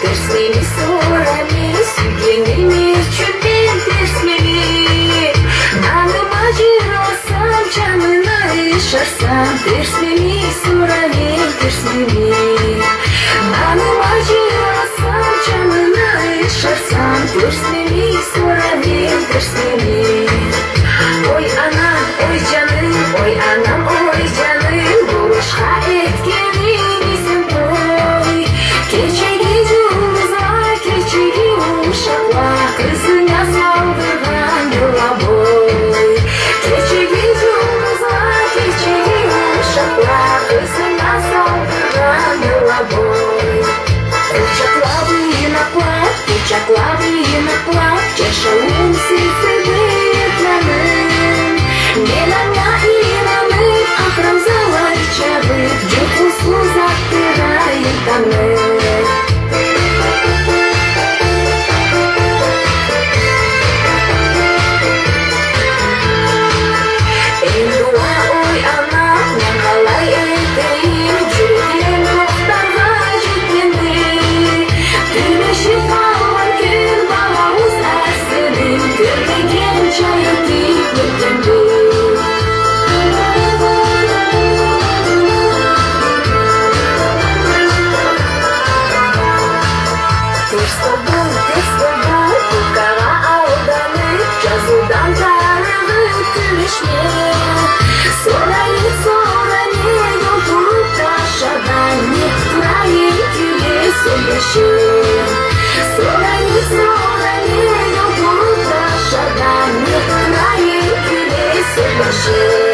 Терсмеми, сорами, sütyenimi çöpün Терсмеми. Nanım acırosam, canına işarsam Терсмеми, sorami, Терсмеми. Nanım acırosam, canına işarsam Терсмеми, sorami, Терсмеми. Oy anam, oy canım, oy anam, oy canım. Buluşa etkenim bizim toy. Keçegi cumuzlar, keçegi uşaklar, kızına saldırgan yola boy. Keçegi cumuzlar, keçegi uşaklar, kızına saldırgan yola boy. Kucakla inaklar, yaşamın sesini yıklanın. Nelana inanın, akramzalar çabuk, Cükusuz attırayım tanrım. Endua oy anam, yangalay eteyim, Cürgen muhtarga cütlendi. Güneşi falan gün balamız Arsena'nın, Görmegen çayı deyip yüklendi. Terstobul, bu kara aldanı, Жазудан тарығы күрішме. Sorayı, yol turup taşadan, Ne kurayı küle söyleşi. Sorayı, yol turup taşadan, Ne kurayı küle söyleşi.